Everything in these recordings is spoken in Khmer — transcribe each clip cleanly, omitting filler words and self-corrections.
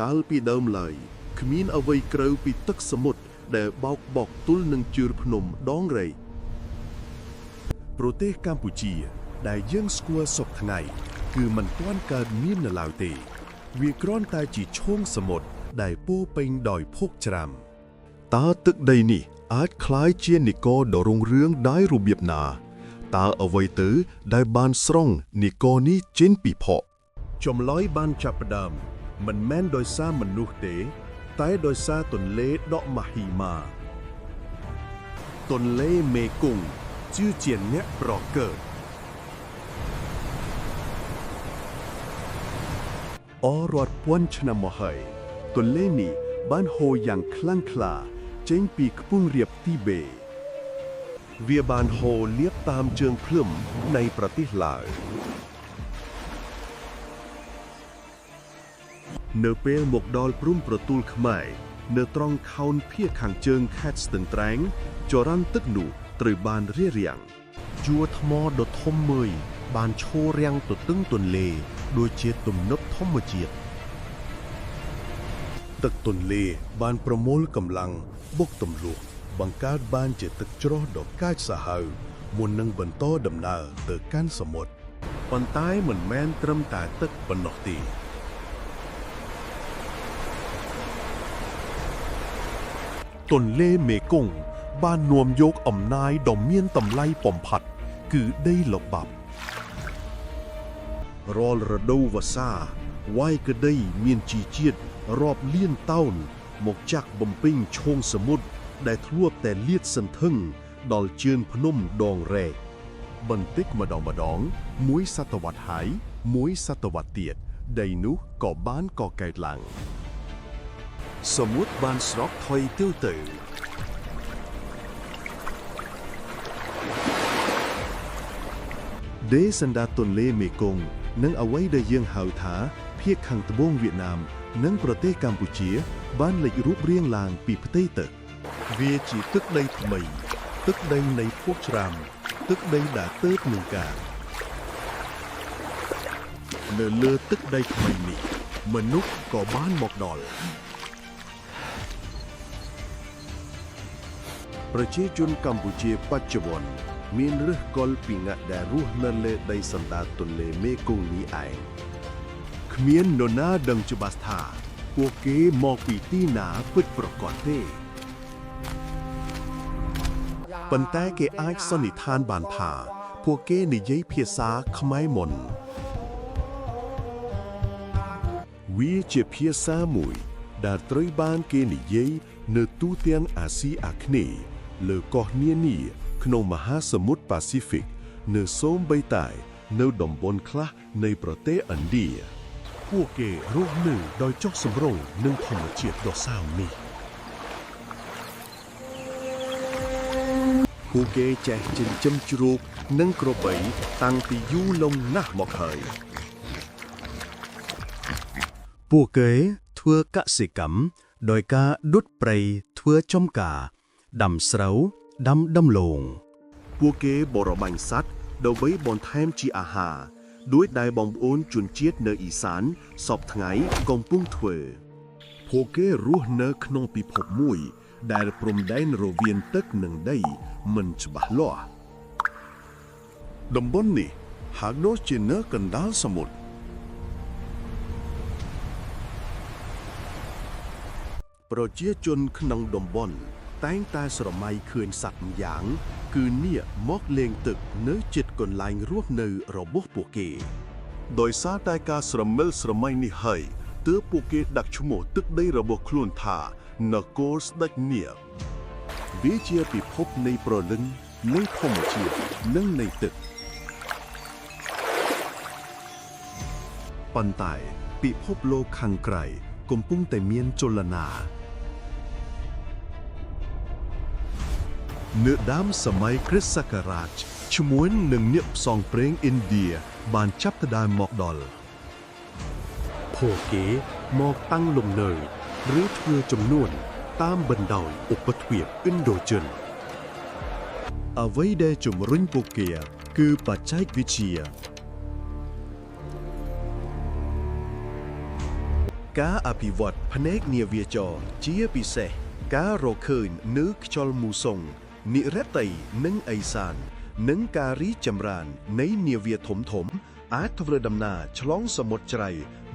កាលពីដើមឡើយគ្មានអ្វីក្រៅពីទឹកសមុទ្រដែលបោកបក់ទល់នឹងជឿភ្នំដងរែកប្រទេសកម្ពុជាដែលយើងស្គាល់សពថ្ងៃគឺមិនទាន់កើតមាននៅឡើយទេវាគ្រាន់តែជាឈូងសមុទ្រដែលពោរពេញដោយភោគច្រាំតើទឹកដីនេះអាចคล้ายជានគរដ៏រុងរឿងដោយរបៀបណាតើអ្វីទៅដែលបានស្រង់នគរនេះចេញពីភក់ចម្លើយបានចាប់ផ្ដើមមិនមែនដោយសារមនុស្សទេតែដោយសារទន្លេដកមហិមាទន្លេមេគង្គជាអ្នកប្រកើតអរាប់ពាន់ឆ្នាំមកហើយទន្លេនេះបានហូរយ៉ាងខ្លាំងក្លាចេញពីខ្ពង់រាបទីបេវាបានហូរលាបតាមជើងភ្លឹមនៃប្រទេសឡាវនៅពេលមកដល់ព្រំប្រទល់ខ្មែរនៅត្រង់ខោនភាគខាងជើងខេត្តស្ទឹងត្រែងចរន្តទឹកនោះត្រូវបានរារាំងជួរថ្មដ៏ធំមួយបានឈររាំងទទឹងទន្លេដូចជាទំនប់ធម្មជាតិទឹកទន្លេបានប្រមូលកម្លាំងបុកទម្លុះបង្កើតបានជាទឹកច្រោះដ៏កាចសាហាវមុននឹងបន្តដំណើរទៅកាន់សមុទ្រប៉ុន្តែមិនមែនត្រឹមតែទឹកប៉ុណ្ណោះទេទន្លេមេគង្គបាននាំយកអំណាយដ៏មានតម្លៃបំផុតគឺដីល្បាប់រាល់រដូវវស្សាវាយក្ដីមានជីជាតិរាប់លានតោនមកចាក់បំពេញឈូងសមុទ្រដែលធ្លាប់តែលាតសន្ធឹងដល់ជើងភ្នំដងរែកបន្តិចម្ដងមួយសតវត្សហើយមួយសតវត្សទៀតដីនោះក៏បានកកើតឡើងសមុទ្របានស្រកថយទៅដេសណ្ដាទន្លេមេគង្គនិងអ្វីដែលយើងហៅថាភាគខាងត្បូងវៀតណាមនិងប្រទេសកម្ពុជាបានលេចរូបរាងឡើងពីផ្ទៃទឹកវាជាទឹកដីថ្មីទឹកដីនៃភោគច្រាំទឹកដីដែលទើបនឹងកើតនៅលើទឹកដីថ្មីនេះមនុស្សក៏បានមកដល់ប្រជាជនកម្ពុជាបច្ចុប្បន្នមានឫសគល់ពីអ្នកដែលរស់នៅលើដីសណ្ដាតទន្លេមេគង្គនេះឯងគ្មាននរណាដឹងច្បាស់ថាពួកគេមកពីទីណាពិតប្រាកដទេប៉ុន្តែគេអាចសន្និដ្ឋានបានថាពួកគេនិយាយភាសាខ្មែរមុនវាជាភាសាមួយដែលត្រូវបានគេនិយាយនៅទូទាំងអាស៊ីអាគ្នេយ៍លើកោះនានាក្នុងមហាសមុទ្រប៉ាស៊ីហ្វិកនៅសូម្បីតែនៅតំបន់ខ្លះនៃប្រទេសឥណ្ឌាពួកគេរស់នៅដោយចុះសម្រុងនឹងធម្មជាតិដ៏សើមនេះពួកគេចេះចិញ្ចឹមជ្រូកនិងក្របីតាំងពីយូរលង់ណាស់មកហើយពួកគេធ្វើកសិកម្មដោយការដុតព្រៃធ្វើចំការដាំស្រូវដាំដំឡូងពួកគេបរបាញ់សត្វដើម្បីបន្ថែមជាអាហារដោយដែលបងប្អូនជនជាតិនៅអ៊ីសានសពថ្ងៃកំពុងធ្វើពួកគេរស់នៅក្នុងពិភពមួយដែលព្រំដែនរវាងទឹកនិងដីមិនច្បាស់លាស់តំបន់នេះហាក់ដូចជានៅកណ្ដាលសមុទ្រប្រជាជនក្នុងតំបន់តែងតែស្រមៃឃើញសត្វម្យ៉ាងគឺនាគមកលេងទឹកនៅជិតកន្លែងរស់នៅរបស់ពួកគេដោយសារតែការស្រមិលស្រមៃនេះហើយទើបពួកគេដាក់ឈ្មោះទឹកដីរបស់ខ្លួនថានគរស្ដេចនាគវាជាពិភពនៃព្រលឹងនៃធម្មជាតិនិងនៃទឹកប៉ុន្តែពិភពលោកខាងក្រៅកំពុងតែមានចលនានៅដើមសម័យគ្រិស្តសករាជឈ្មួញនិងនាគផ្សងព្រេងឥណ្ឌាបានចាប់ផ្ដើមមកដល់ពួកគេមកតាំងលំនៅឬធ្វើចំនួនតាមបណ្ដោយឧបទ្វីបឥណ្ឌូចិនអ្វីដែលជំរុញពួកគេគឺបច្ចេកវិទ្យា ការអភិវឌ្ឍផ្នែកនាវាចរជាពិសេសការរកឃើញនៅខ្យល់មូសុងនិរតីនិងអេសាននិងការរីកចម្រើននៃនាវាធំអាចធ្វើដំណើរឆ្លងសមុទ្រជ្រៅ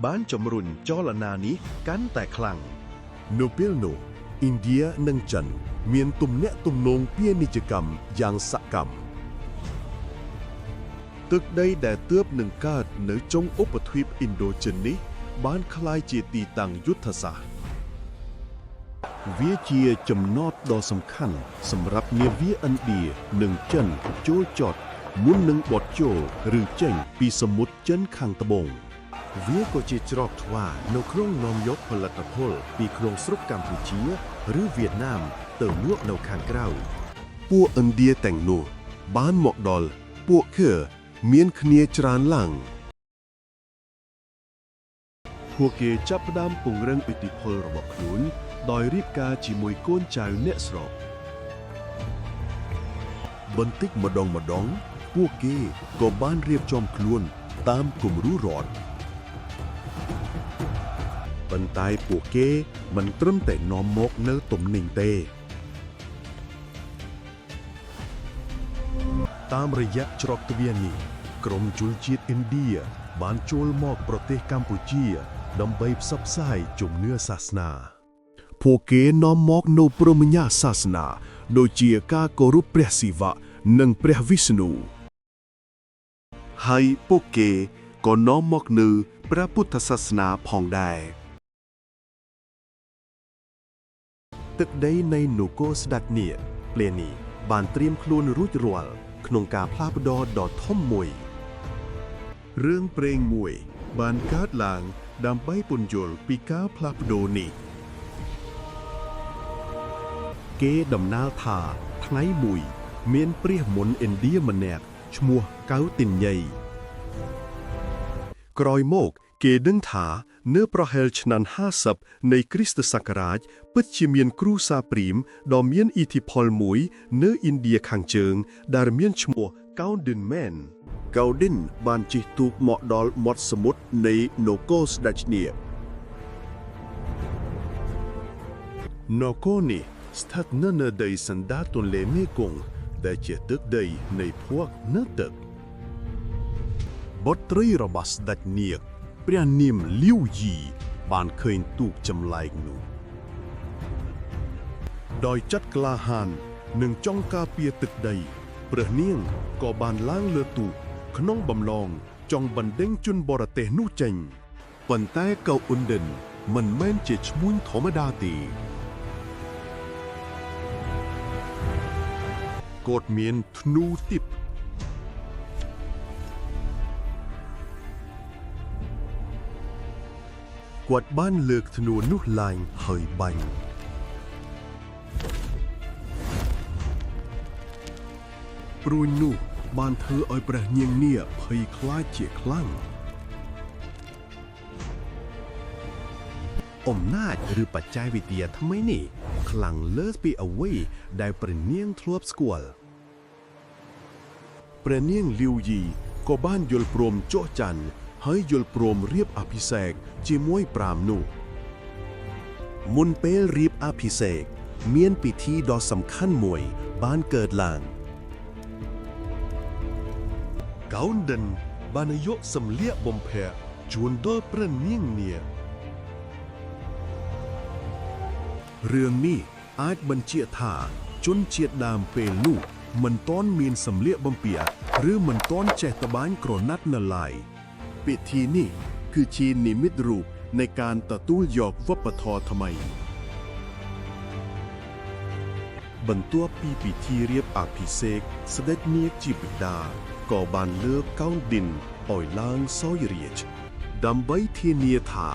បានជំរុញចលនានេះកាន់តែខ្លាំងនៅពេលនោះឥណ្ឌានិងចិនមានទំនាក់ទំនងពាណិជ្ជកម្មយ៉ាងសកម្មទឹកដីដែលទើបនឹងកើតនៅចុងឧបទ្វីបឥណ្ឌូចិននេះបានក្លាយជាទីតាំងយុទ្ធសាស្ត្រវាជាចំណតដ៏សំខាន់សម្រាប់នាវាឥណ្ឌានិងចិនចូលចតមុននឹងបត់ចូលឬចេញពីសមុទ្រចិនខាងត្បូងវាក៏ជាច្រកទ្វារនៅក្នុងនាំយកផលិតផលពីក្នុងស្រុកកម្ពុជាឬវៀតណាមទៅលក់នៅខាងក្រៅពួកឥណ្ឌាទាំងនោះបានមកដល់ពួកគេមានគ្នាច្រើនឡើងពួកគេចាប់ផ្ដើមពង្រឹងឥទ្ធិពលរបស់ខ្លួនដោយរៀបការជាមួយកូនចៅអ្នកស្រុកបន្តិចម្ដងពួកគេក៏បានរៀបចំខ្លួនតាមគំរូរដ្ឋប៉ុន្តែពួកគេមិនត្រឹមតែនាំមកនៅទំនិញទេតាមរយៈច្រកទ្វារនេះក្រុមជនជាតិឥណ្ឌាបានចូលមកប្រទេសកម្ពុជាដើម្បីផ្សព្វផ្សាយជំនឿសាសនាពួកគេនាំមកនូវព្រហ្មញ្ញសាសនាដូចជាការគោរពព្រះសិវៈនិងព្រះវិស្ណុហើយពួកគេក៏នាំមកនូវព្រះពុទ្ធសាសនាផងដែរទឹកដីនៃនគរស្ដេចនាគពេលនេះបានត្រៀមខ្លួនរួចរាល់ក្នុងការផ្លាស់ប្ដូរដ៏ធំមួយរឿងព្រេងមួយបានកើតឡើងដើម្បីពន្យល់ពីការផ្លាស់ប្ដូរនេះគេដំណាលថាថ្ងៃមួយមានព្រះមន្តឥណ្ឌាម្នាក់ឈ្មោះកៅតិញ្ញីក្រោយមកគេដឹងថានៅប្រហែលឆ្នាំ50នៃគ្រិស្តសករាជពិតជាមានគ្រូសាព្រាហ្មណ៍ដ៏មានឥទ្ធិពលមួយនៅឥណ្ឌាខាងជើងដែលមានឈ្មោះកៅឌិនមែនកៅឌិនបានជិះទូកមកដល់មាត់សមុទ្រនៃនគរស្ដេចនាគនគរនេះស្ថិតនៅលើដីសណ្ដាតទន្លេមេគង្គដែលជាទឹកដីនៃភូមិនៅទឹកបុត្រីរបស់ស្ដេចនាគព្រះនាមលាវយីបានឃើញទូកចម្លែកនោះដោយចិត្តក្លាហាននិងចង់ការពារទឹកដីព្រះនាងក៏បានឡើងលើទូកក្នុងបំណងចង់បណ្ដេញជនបរទេសនោះចេញប៉ុន្តែកៅអ៊ុនឌិនមិនមែនជាឈ្មួញធម្មតាទេគាត់មានធ្នូទីបគាត់បានលើកធ្នូនោះឡើងហើយបាញ់ព្រួយនោះបានធ្វើឲ្យព្រះនាងនាគភ័យខ្លាចជាខ្លាំងអំណាចឬបច្ចេកវិទ្យាថ្មីនេះខ្លាំងលើសពីអ្វីដែលព្រះនាងធ្លាប់ស្គាល់ព្រះនាងលាវយីក៏បានយល់ព្រមចុះចាន់ហើយយល់ព្រមរៀបអភិសេកជាមួយប្រាហ្មណ៍នោះមុនពេលរៀបអភិសេកមានពិធីដ៏សំខាន់មួយបានកើតឡើងកៅអ៊ុនឌិនបានយកសម្លៀកបំពាក់ជូនដល់ព្រះនាងនាគរឿងនេះអាចបញ្ជាក់ថាជនជាតិដើមពេលនោះមិនទាន់មានសម្លៀកបំពាក់ឬមិនទាន់ចេះត្បាញក្រណាត់នៅឡើយពិធីនេះគឺជានិមិត្តរូបនៃការទទួលយកវប្បធម៌ថ្មីបន្ទាប់ពីពិធីរៀបអភិសេកស្ដេចនាគជាបិតាក៏បានលើកកៅឌិនឲ្យឡើងសោយរាជ្យដើម្បីធានាថា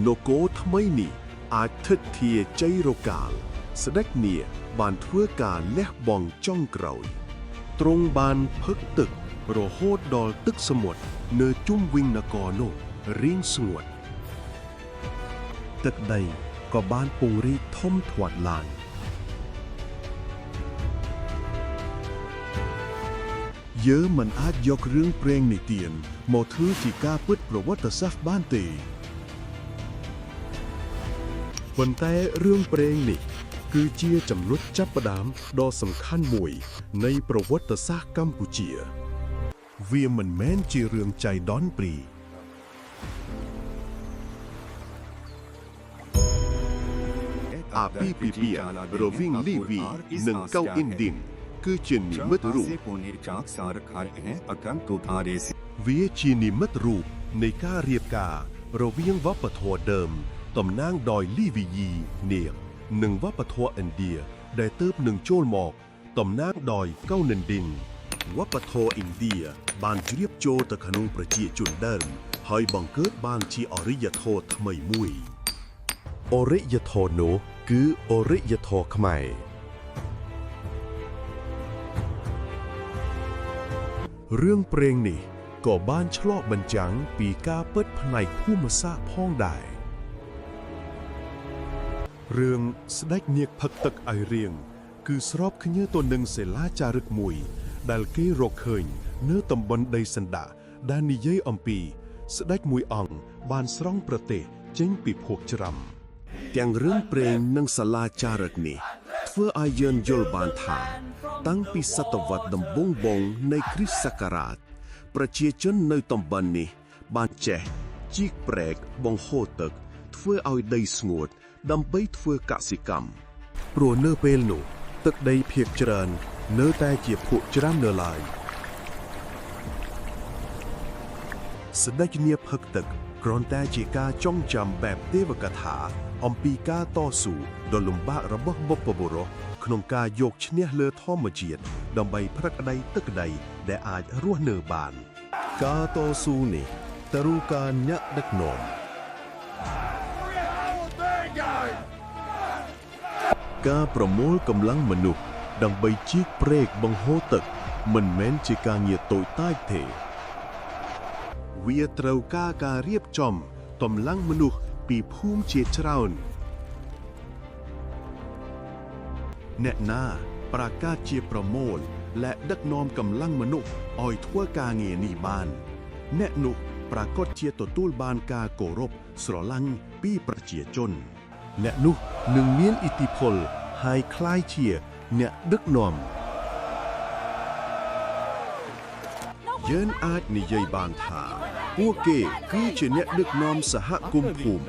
នគរថ្មីនេះអាចឋិតធាជ័យរកាលស្ដេចនាគបានធ្វើការលះបង់ចុងក្រោយទ្រង់បានផឹកទឹករហូតដល់ទឹកសមុទ្រនៅជុំវិញនគរនោះរីងស្ងួតទឹកដីក៏បានពង្រីកធំធាត់ឡើងយើងមិនអាចយករឿងព្រេងនិទានមកធ្វើជាការពិតប្រវត្តិសាស្ត្របានទេ ប៉ុន្តែរឿងព្រេងនេះគឺជាចំណុចចាប់ផ្ដើមដ៏សំខាន់មួយនៃប្រវត្តិសាស្ត្រកម្ពុជាវាមិនមែនជារឿងចៃដន្យព្រីអាពីពីពីរវាងលីវីនិងកៅអ៊ីនឌីនគឺជានិមិត្តរូបវាជានិមិត្តរូបនៃការរៀបការរវាងវប្បធម៌ដើមតំណាងដោយលីវីយីនាគនិងវប្បធម៌ឥណ្ឌាដែលទើបនឹងចូលមកតំណាងដោយកៅនិនឌីនវប្បធម៌ឥណ្ឌាបានជ្រាបចូលទៅក្នុងប្រជាជនដើមហើយបង្កើតបានជាអរិយធម៌ថ្មីមួយអរិយធម៌នោះគឺអរិយធម៌ខ្មែររឿងព្រេងនេះក៏បានឆ្លុះបញ្ចាំងពីការពិតផ្នែកភូមិសាស្ត្រផងដែររឿងស្ដេចនាគផឹកទឹកឲ្យរៀងគឺស្របគ្នាទៅនឹងសិលាចារឹកមួយដែលគេរកឃើញនៅតំបន់ដីសណ្ដាដែលនិយាយអំពីស្ដេចមួយអង្គបានស្រង់ប្រទេសចេញពីភូកច្រាំទាំងរឿងព្រេងនិងសាលាចារឹកនេះធ្វើឲ្យយើងយល់បានថាតាំងពីសតវត្សដំបូងៗនៃគ្រិស្តសករាជប្រជាជននៅតំបន់នេះបានចេះជីកព្រែកបង្ហូរទឹកធ្វើឲ្យដីស្ងួតដើម្បីធ្វើកសិកម្មព្រោះនៅពេលនោះទឹកដីភាគច្រើននៅតែជាភក់ច្រាំនៅឡើយស្ដេចនាគផឹកទឹកគ្រាន់តែជាការចងចាំបែបទេវកថាអំពីការតស៊ូដ៏លំបាករបស់បុព្វបុរសក្នុងការយកឈ្នះលើធម្មជាតិដើម្បីព្រឹកដីទឹកដីដែលអាចរស់នៅបានការតស៊ូនេះទៅរកការញាក់ដឹកនាំការប្រមូលកម្លាំងមនុស្សដើម្បីជីកព្រែកបង្ហូរទឹកមិនមែនជាការងារតូចតាចទេវាត្រូវការរៀបចំកម្លាំងមនុស្សពីភូមិជាច្រើនអ្នកណាប្រកាសជាប្រមូលและដឹកនាំកម្លាំងមនុស្សឲ្យធ្វើការងារនេះបានអ្នកនោះប្រកាសជាទទួលបានការគោរពស្រឡាញ់ពីប្រជាជនអ្នកនោះនឹងមានឥទ្ធិពលហើយคล้ายជាអ្នកដឹកនាំយើងអាចនិយាយបានថាពួកគេគឺជាអ្នកដឹកនាំសហគមន៍ភូមិ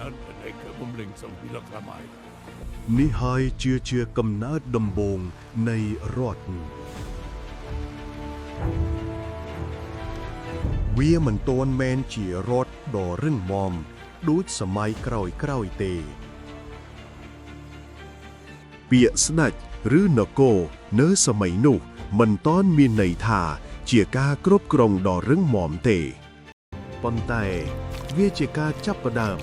នេះហើយជាកំណើតដំបូងនៃរដ្ឋវាមិនទាន់មែនជារដ្ឋដ៏រឹងមាំដូចសម័យក្រោយទេពាក្យស្ដេចឬនគរនៅសម័យនោះមិនទាន់មានន័យថាជាការគ្រប់គ្រងដ៏រឹងមាំទេប៉ុន្តែវាជាការចាប់ផ្ដើម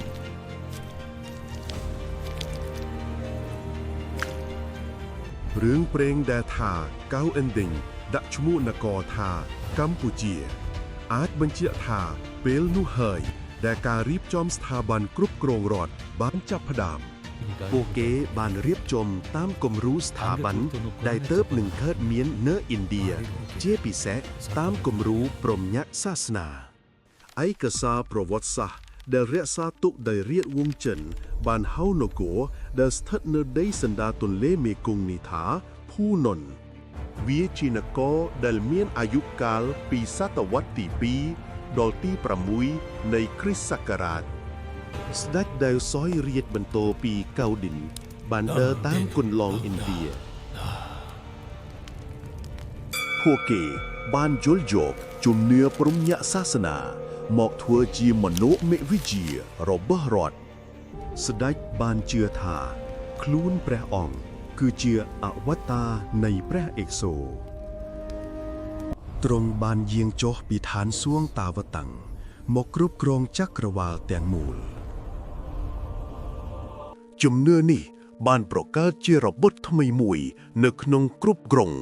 រឿងព្រេងដែលថាកៅអ៊ិនឌីនដាក់ឈ្មោះនគរថាកម្ពុជាអាចបញ្ជាក់ថាពេលនោះហើយដែលការរៀបចំស្ថាប័នគ្រប់គ្រងរដ្ឋបានចាប់ផ្ដើមពួកគេបានរៀបចំតាមគំរូស្ថាប័នដែលទើបនឹងកើតមាននៅឥណ្ឌាជាពិសេសតាមគំរូព្រហ្មញ្ញសាសនាឯកសារប្រវត្តិសាស្ត្រដែលរក្សាទុកដោយរាជវង្សចិនបានហៅនគរដែលស្ថិតនៅដីសណ្ដាទន្លេមេគង្គនេះថាភូនន្ទវាជានគរដែលមានអាយុកាលពីសតវត្សទី2ដល់ទី6នៃគ្រិស្តសករាជស្ដេចដែលសោយរាជ្យបន្តពីកៅឌិនបានដើរតាមគន្លងឥណ្ឌាពួកគេបានយល់យកជំនឿព្រហ្មញ្ញសាសនាមកធ្វើជាមនោមិវិជ្ជារបស់រដ្ឋស្ដេចបានជឿថាខ្លួនព្រះអង្គគឺជាអវតារនៃព្រះឥសូរទ្រង់បានយាងចុះពីឋានសួគ៌តាវតាំងមកគ្រប់គ្រងចក្រវាឡទាំងមូលជំនឿនេះបានប្រកើតជារបបថ្មីមួយនៅក្នុងគ្រប់គ្រង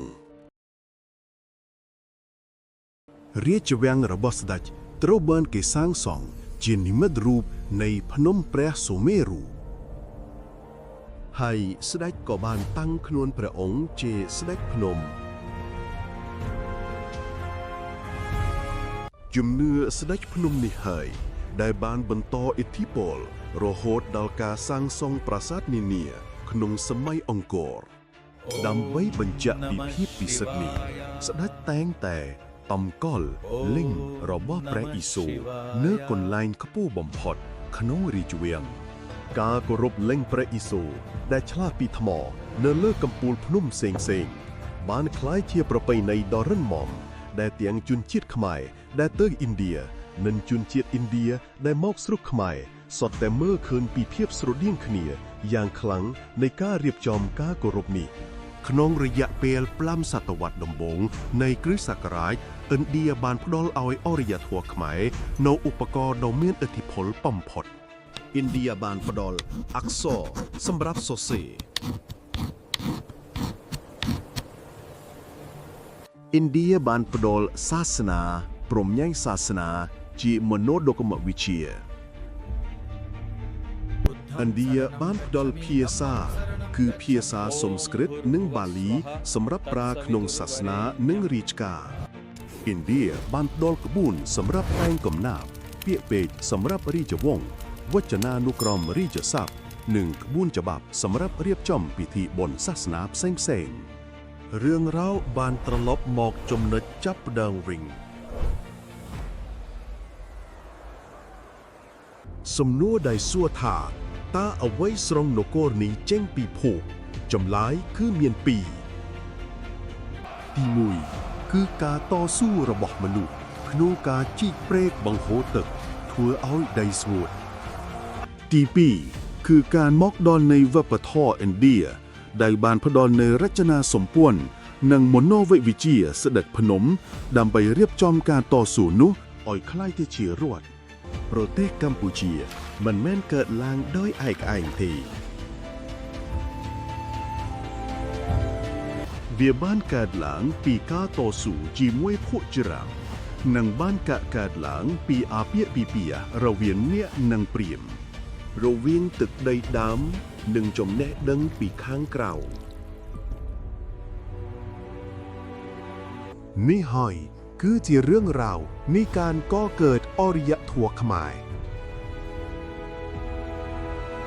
រាជវាំងរបស់ស្ដេចត្រូវបានគេសាងសង់ជានិមិត្តរូបនៃភ្នំព្រះសុមេរុហើយស្ដេចក៏បានតាំងខ្លួនព្រះអង្គជាស្ដេចភ្នំជំនឿស្ដេចភ្នំនេះហើយដែលបានបន្តឥទ្ធិពល រហូតដល់ការសាងសង់ប្រាសាទនានាក្នុងសម័យអង្គរដើម្បីបញ្ជាក់ពីភាពពិសិដ្ឋនេះស្ដេចតែងតែតម្កល់លិង្គរបស់ព្រះឥសូរនៅកន្លែងខ្ពស់បំផុតក្នុងរាជវាំងការគោរពលិង្គព្រះឥសូរដែលឆ្លាស់ពីថ្មនៅលើកំពូលភ្នំផ្សេងៗបានคล้ายជាប្រពៃណីដ៏រឹងមាំដែលទាំងជនជាតិខ្មែរដែលទៅឥណ្ឌានិងជនជាតិឥណ្ឌាដែលមកស្រុកខ្មែរសុទ្ធតែមើលឃើញពីភាពស្រដៀងគ្នាយ៉ាងខ្លាំងនៃការរៀបចំការគោរពនេះក្នុងរយៈពេល5សតវត្សរ៍ដំបូងនៃគ្រិស្តសករាជឥណ្ឌាបានផ្ដល់ឲ្យអរិយធម៌ខ្មែរនូវឧបករណ៍ដ៏មានឥទ្ធិពលបំផុតឥណ្ឌាបានផ្ដល់អក្សរសម្រាប់សរសេរឥណ្ឌាបានផ្ដល់សាសនាព្រហ្មញ្ញសាសនាជាមនោដគមវិជ្ជាឥណ្ឌាបានផ្ដល់ភាសាគឺភាសាសំស្ក្រឹតនិងបាលីសម្រាប់ប្រើក្នុងសាសនានិងរាជការឥណ្ឌាបានផ្ដល់ក្បួនសម្រាប់តែងកំណាព្យពាក្យពេចន៍សម្រាប់រាជវង្សវចនានុក្រមរាជសព្ទនិងក្បួនច្បាប់សម្រាប់រៀបចំពិធីបុណ្យសាសនាផ្សេងៗរឿងរ៉ាវបានត្រឡប់មកចំណុចចាប់ផ្ដើមវិញសំណួរដែលសួរថាតើអ្វីស្រង់នគរនេះចេញពីភពចម្លើយគឺមានពីរទី1គឺការតស៊ូរបស់មនុស្សក្នុងការជីកព្រែកបង្ហូរទឹកធ្វើឲ្យដីស្ងួតទី2គឺការមកដល់នៃវប្បធម៌ឥណ្ឌាដែលបានផ្ដល់នូវរចនាសម្ព័ន្ធនិងមនោវិជ្ជាស្ដេចភ្នំដើម្បីរៀបចំការតស៊ូនោះឲ្យคล้ายទៅជារដ្ឋប្រទេសកម្ពុជាមិនមែនកើតឡើងដោយឯកឯងទេវាបានកើតឡើងពីការតស៊ូជាមួយភក់ច្រាំងនិងបានកើតឡើងពីអាពាហ៍ពិពាហ៍រវាងអ្នកនិងព្រាហ្មណ៍រវាងទឹកដីដើមនិងចំណេះដឹងពីខាងក្រៅនេះហើយគឺជារឿងរ៉ាវនៃការកកើតអរិយធម៌ខ្មែរ